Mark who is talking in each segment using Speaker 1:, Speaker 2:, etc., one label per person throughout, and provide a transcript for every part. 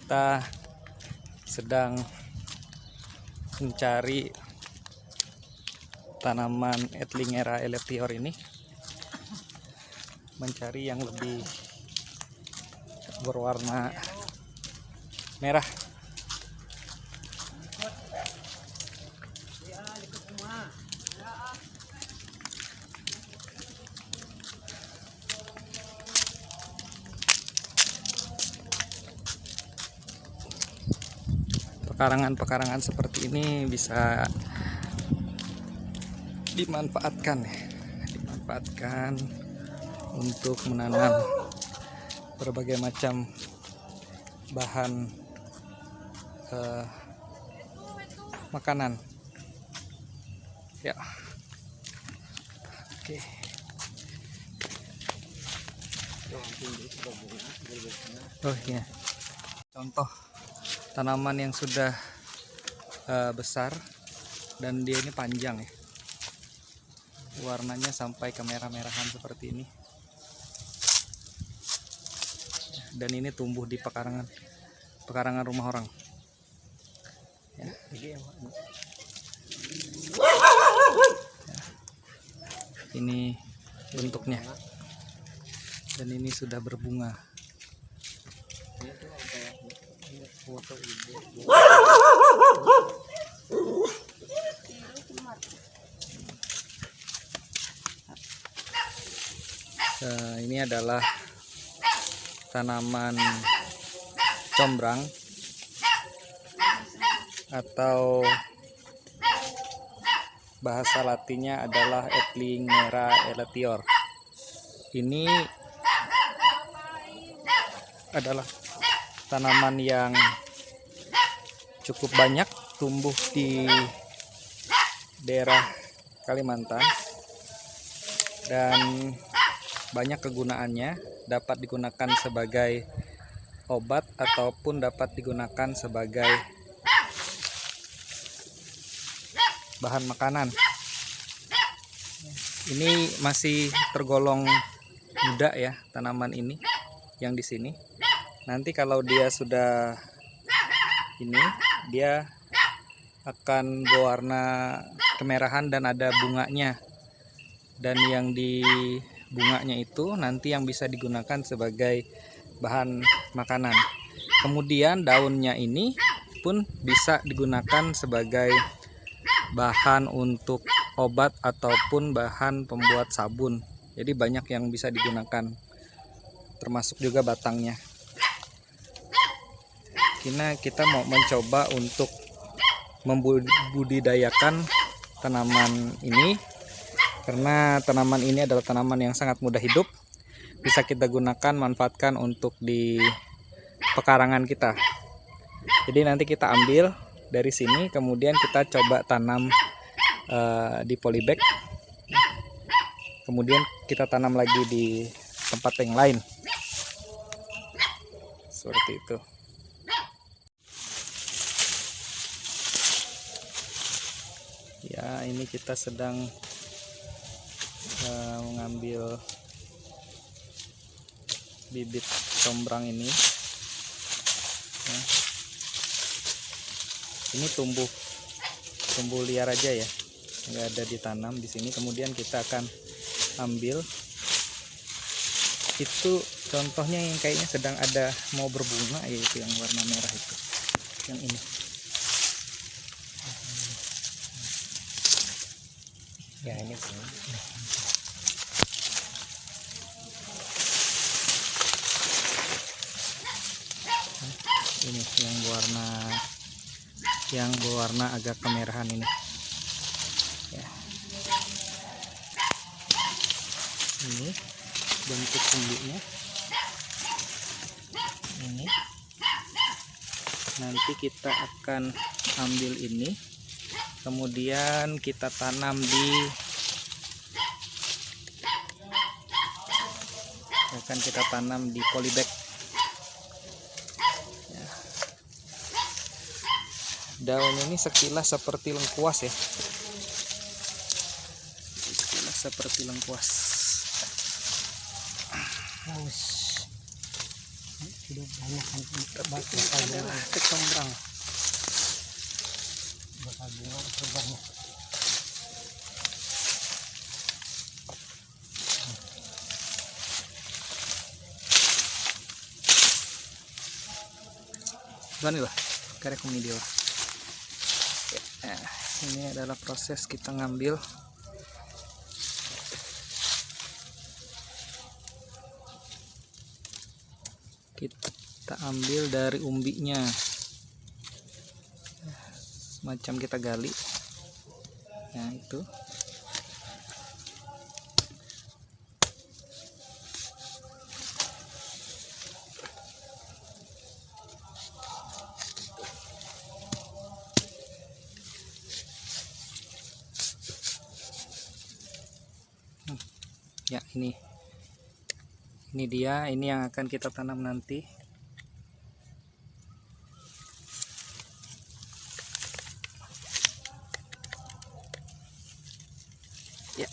Speaker 1: kita sedang mencari tanaman Edlingera elatior ini, mencari yang lebih berwarna merah. Pekarangan-pekarangan seperti ini bisa dimanfaatkan untuk menanam berbagai macam bahan makanan ya. Oke. Oh iya, contoh tanaman yang sudah besar dan dia ini panjang ya, warnanya sampai ke merah-merahan seperti ini, dan ini tumbuh di pekarangan rumah orang ya. Ini bentuknya, dan ini sudah berbunga. Ini adalah tanaman combrang atau bahasa latinnya adalah Edlingera elatior. Ini adalah tanaman yang cukup banyak tumbuh di daerah Kalimantan dan banyak kegunaannya. Dapat digunakan sebagai obat ataupun dapat digunakan sebagai bahan makanan. Ini masih tergolong muda ya tanaman ini yang di sini. Nanti kalau dia sudah ini, dia akan berwarna kemerahan dan ada bunganya, dan yang di bunganya itu nanti yang bisa digunakan sebagai bahan makanan. Kemudian daunnya ini pun bisa digunakan sebagai bahan untuk obat ataupun bahan pembuat sabun. Jadi banyak yang bisa digunakan, termasuk juga batangnya. Kita mau mencoba untuk membudidayakan tanaman ini, karena tanaman ini adalah tanaman yang sangat mudah hidup, bisa kita gunakan, manfaatkan untuk di pekarangan kita. Jadi nanti kita ambil dari sini, kemudian kita coba tanam di polybag, kemudian kita tanam lagi di tempat yang lain, seperti itu. Ya, ini kita sedang mengambil bibit combrang ini ya. Ini tumbuh liar aja ya, nggak ada ditanam di sini. Kemudian kita akan ambil itu, contohnya yang kayaknya sedang ada mau berbunga, yaitu yang warna merah itu, yang ini ya. Ini yang berwarna agak kemerahan ini ya. Ini bentuk tumbuhnya ini. Nanti kita akan ambil ini, kemudian kita tanam di polybag ya. Daun ini sekilas seperti lengkuas ya, seperti lengkuas.
Speaker 2: sudah banyak kan
Speaker 1: Tapi ini adalah kecombrang.
Speaker 2: bakal bunga banyak.
Speaker 1: Gani lah, karek video. Ini adalah proses kita ngambil. Kita ambil dari umbinya, semacam kita gali. Nah itu. Ya ini dia, ini yang akan kita tanam nanti. Ya,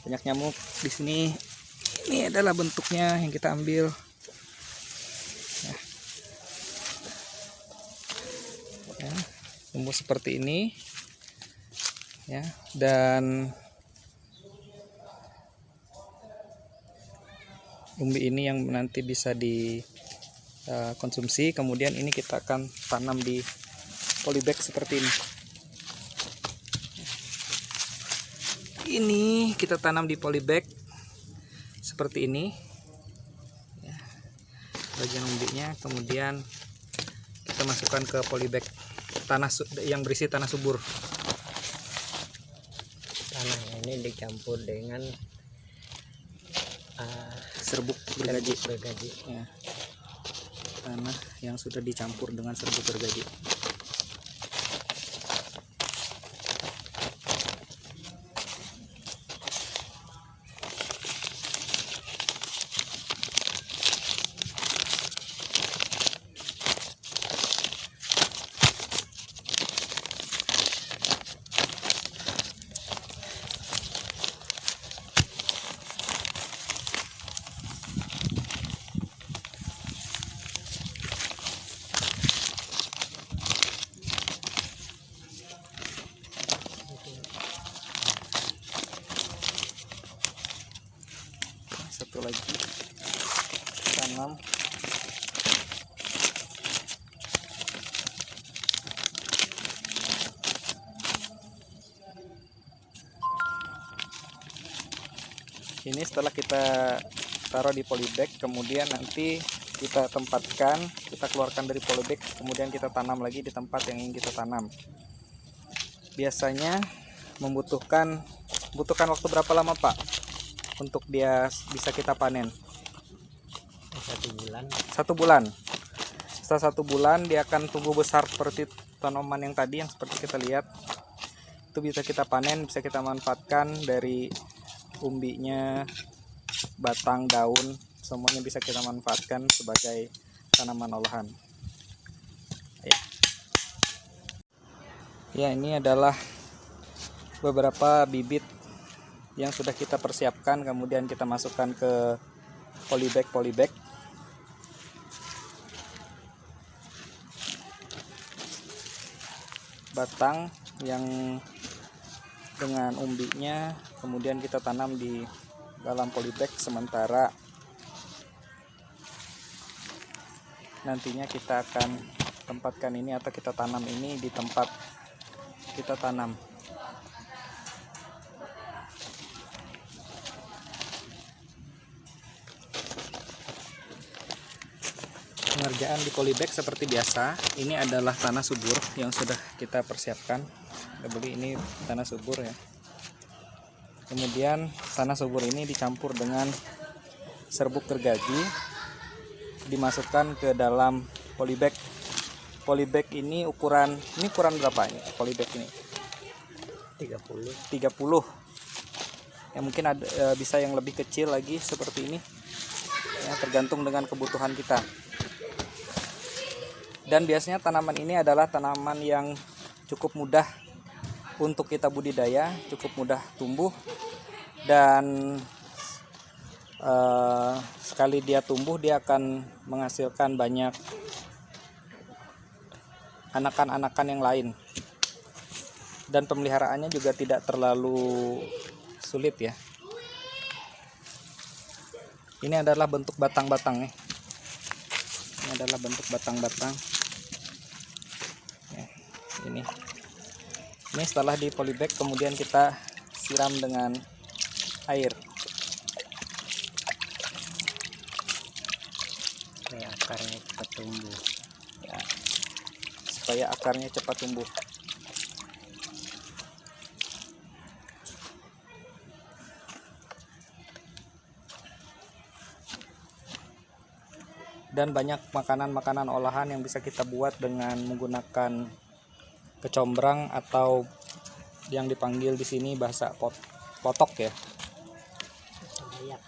Speaker 1: banyak nyamuk di sini. Ini adalah bentuknya yang kita ambil. Ya, tumbuh seperti ini. Ya, dan umbi ini yang nanti bisa dikonsumsi. Kemudian ini kita akan tanam di polybag seperti ini. Ini kita tanam di polybag seperti ini. Ya, bagian umbinya, kemudian kita masukkan ke polybag tanah yang berisi tanah subur.
Speaker 2: Tanah ini dicampur dengan
Speaker 1: serbuk gergaji.
Speaker 2: Ya.
Speaker 1: Tanah yang sudah dicampur dengan serbuk gergaji. Satu lagi tanam. Ini setelah kita taruh di polybag, kemudian nanti kita tempatkan, kita keluarkan dari polybag, kemudian kita tanam lagi di tempat yang ingin kita tanam. Biasanya membutuhkan waktu berapa lama, Pak, untuk dia bisa kita panen?
Speaker 2: 1 bulan.
Speaker 1: 1 bulan. Setelah 1 bulan dia akan tumbuh besar seperti tanaman yang tadi, yang seperti kita lihat. Itu bisa kita panen, bisa kita manfaatkan dari umbinya, batang, daun, semuanya bisa kita manfaatkan sebagai tanaman olahan. Ya, ini adalah beberapa bibit yang sudah kita persiapkan, kemudian kita masukkan ke polybag. Batang yang dengan umbinya kemudian kita tanam di dalam polybag, sementara nantinya kita akan tempatkan ini atau kita tanam ini di tempat kita tanam. Pengerjaan di polybag seperti biasa. Ini adalah tanah subur yang sudah kita persiapkan. Kita beli ini tanah subur ya. Kemudian tanah subur ini dicampur dengan serbuk gergaji, dimasukkan ke dalam polybag. Polybag ini ukuran berapa ini? Polybag ini 30. Ya, mungkin ada bisa yang lebih kecil lagi seperti ini. Ya, tergantung dengan kebutuhan kita. Dan biasanya tanaman ini adalah tanaman yang cukup mudah untuk kita budidaya, cukup mudah tumbuh, dan sekali dia tumbuh dia akan menghasilkan banyak anakan-anakan yang lain, dan pemeliharaannya juga tidak terlalu sulit ya. Ini adalah bentuk batang-batang nih. Ini adalah bentuk batang-batang. Ya, ini setelah di polybag kemudian kita siram dengan air
Speaker 2: supaya akarnya cepat tumbuh.
Speaker 1: ya, supaya akarnya cepat tumbuh. Dan banyak makanan-makanan olahan yang bisa kita buat dengan menggunakan kecombrang atau yang dipanggil di sini bahasa potok ya.
Speaker 2: Sebayak.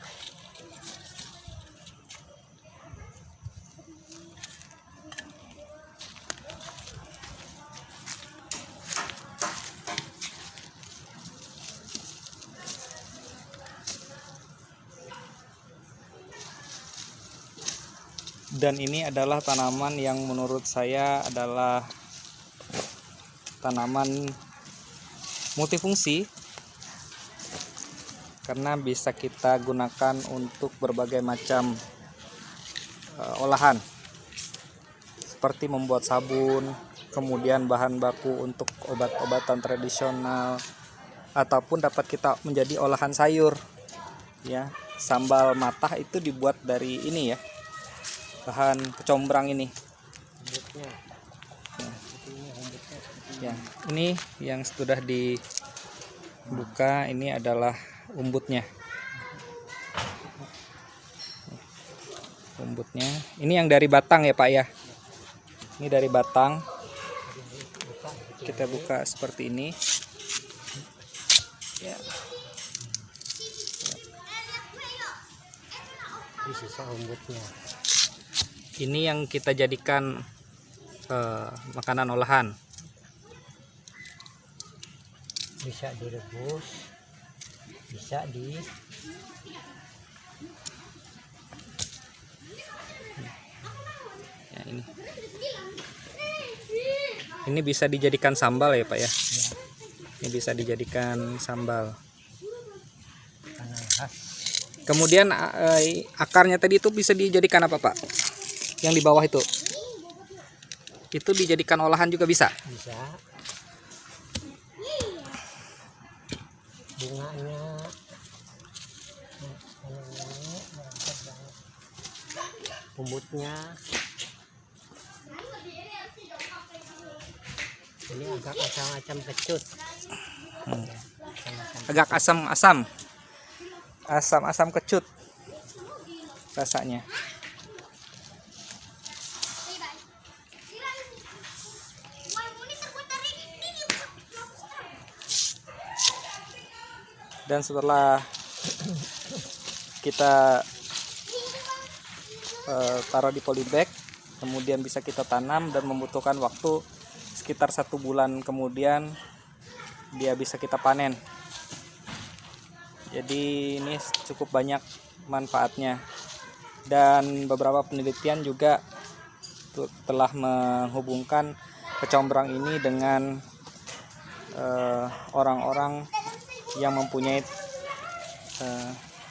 Speaker 1: Dan ini adalah tanaman yang menurut saya adalah tanaman multifungsi, karena bisa kita gunakan untuk berbagai macam olahan, seperti membuat sabun, kemudian bahan baku untuk obat-obatan tradisional, ataupun dapat kita menjadi olahan sayur ya. Sambal matah itu dibuat dari ini ya, bahan kecombrang ini.
Speaker 2: Umbutnya.
Speaker 1: Ya, ini yang sudah dibuka, ini adalah umbutnya. Umbutnya. Ini yang dari batang ya Pak ya. Ini dari batang. Kita buka seperti ini. Ya.
Speaker 2: Ini sisa umbutnya.
Speaker 1: Ini yang kita jadikan makanan olahan.
Speaker 2: Bisa direbus, bisa
Speaker 1: Ya, ini bisa dijadikan sambal ya Pak ya. Ini bisa dijadikan sambal.
Speaker 2: makanan khas.
Speaker 1: Kemudian akarnya tadi itu bisa dijadikan apa Pak? Yang di bawah itu dijadikan olahan juga bisa.
Speaker 2: Bisa. Bunganya umbutnya ini agak asam-asam kecut.
Speaker 1: Agak asam kecut rasanya. Dan setelah kita taruh di polybag, kemudian bisa kita tanam dan membutuhkan waktu sekitar 1 bulan kemudian dia bisa kita panen. Jadi ini cukup banyak manfaatnya, dan beberapa penelitian juga telah menghubungkan kecombrang ini dengan orang-orang yang mempunyai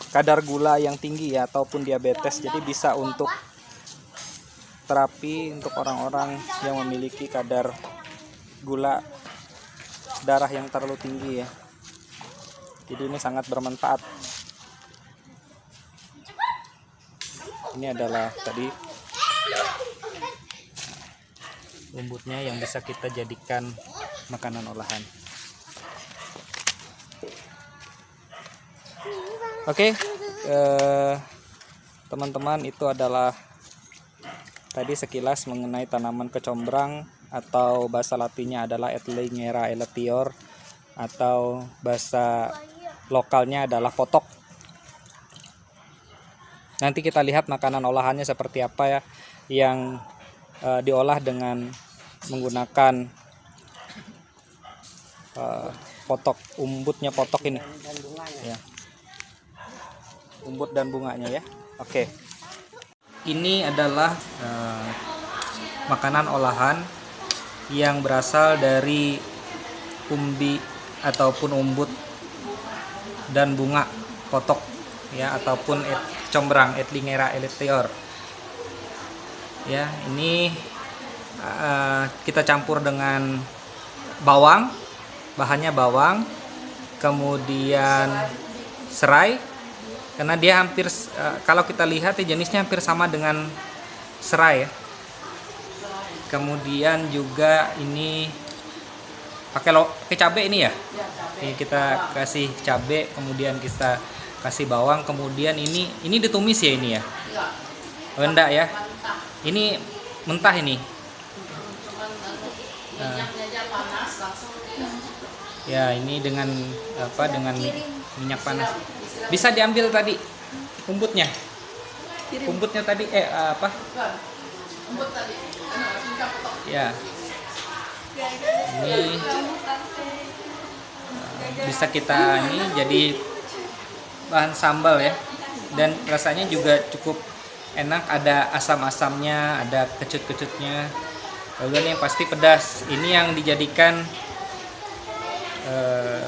Speaker 1: kadar gula yang tinggi ya, ataupun diabetes. Jadi bisa untuk terapi untuk orang-orang yang memiliki kadar gula darah yang terlalu tinggi ya. Jadi ini sangat bermanfaat. Ini adalah tadi umbutnya yang bisa kita jadikan makanan olahan. Oke, teman-teman, itu adalah tadi sekilas mengenai tanaman kecombrang, atau bahasa latinnya adalah Etlingera elatior, atau bahasa lokalnya adalah potok. Nanti kita lihat makanan olahannya seperti apa ya, yang diolah dengan menggunakan potok, umbutnya potok ini
Speaker 2: Dan bunganya.
Speaker 1: ya, umbut dan bunganya ya. Oke, ini adalah makanan olahan yang berasal dari umbi ataupun umbut dan bunga potok ya, ataupun combrang, Etlingera elatior ya. Ini kita campur dengan bawang, bahannya bawang, kemudian serai, karena dia hampir kalau kita lihat jenisnya hampir sama dengan serai ya. Kemudian juga ini pakai cabai ini ya. Ini kita kasih cabai, kemudian kita kasih bawang, kemudian ini ditumis ya ini ya. Oh, enggak ya. Ini mentah ini. Ya, ini dengan dengan minyak panas. Bisa diambil tadi umbutnya. Umbutnya tadi Umbut tadi. Ya. Ini bisa kita ini jadi bahan sambal ya. Dan rasanya juga cukup enak, ada asam-asamnya, ada kecut-kecutnya. Lalu yang pasti pedas. Ini yang dijadikan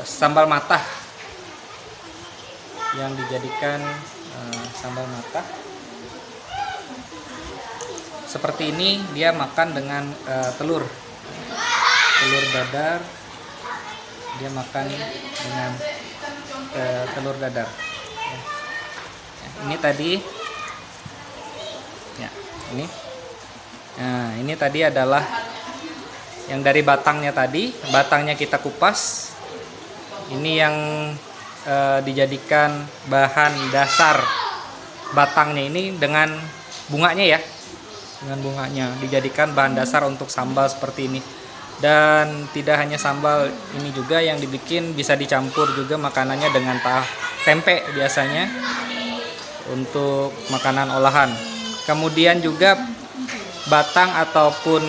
Speaker 1: sambal matah, sambal matah seperti ini. Dia makan dengan telur dadar, dia makan dengan telur dadar ya. Ini tadi ya, ini tadi adalah yang dari batangnya kita kupas. Ini yang dijadikan bahan dasar batangnya ini dengan bunganya ya. Dengan bunganya dijadikan bahan dasar untuk sambal seperti ini. Dan tidak hanya sambal ini juga yang dibikin, bisa dicampur juga makanannya dengan tempe biasanya untuk makanan olahan. Kemudian juga batang ataupun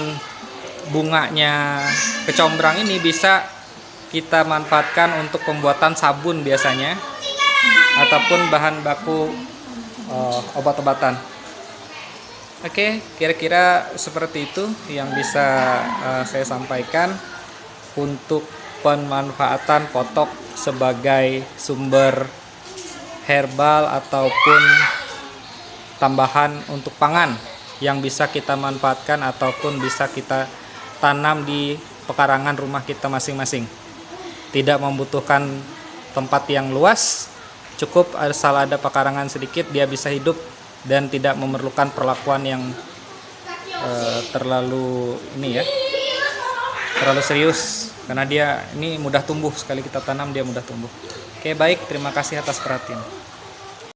Speaker 1: bunganya kecombrang ini bisa kita manfaatkan untuk pembuatan sabun biasanya, ataupun bahan baku obat-obatan. Oke, kira-kira seperti itu yang bisa saya sampaikan untuk pemanfaatan potok sebagai sumber herbal ataupun tambahan untuk pangan yang bisa kita manfaatkan ataupun bisa kita tanam di pekarangan rumah kita masing-masing. Tidak membutuhkan tempat yang luas, cukup asal ada pekarangan sedikit dia bisa hidup dan tidak memerlukan perlakuan yang terlalu serius, karena dia ini mudah tumbuh, sekali kita tanam dia mudah tumbuh. Oke, baik, terima kasih atas perhatian.